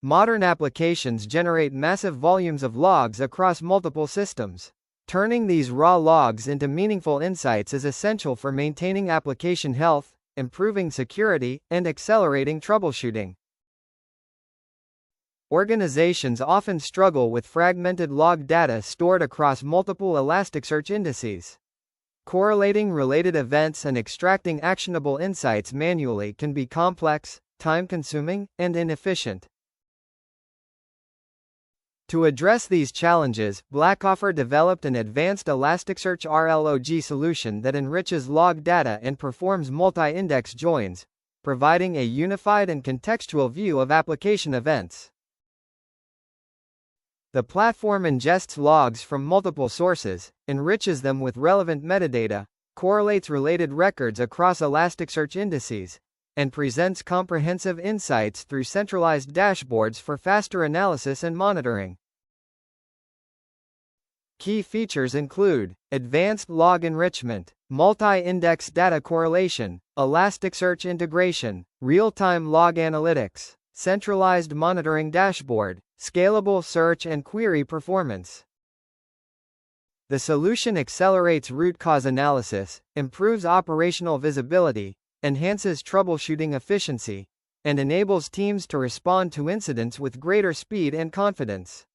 Modern applications generate massive volumes of logs across multiple systems. Turning these raw logs into meaningful insights is essential for maintaining application health, improving security, and accelerating troubleshooting. Organizations often struggle with fragmented log data stored across multiple Elasticsearch indices. Correlating related events and extracting actionable insights manually can be complex, time-consuming, and inefficient. To address these challenges, Blackoffer developed an advanced Elasticsearch RLOG solution that enriches log data and performs multi-index joins, providing a unified and contextual view of application events. The platform ingests logs from multiple sources, enriches them with relevant metadata, correlates related records across Elasticsearch indices, and presents comprehensive insights through centralized dashboards for faster analysis and monitoring. Key features include advanced log enrichment, multi-index data correlation, Elasticsearch integration, real-time log analytics, centralized monitoring dashboard, scalable search and query performance. The solution accelerates root cause analysis, improves operational visibility, enhances troubleshooting efficiency, and enables teams to respond to incidents with greater speed and confidence.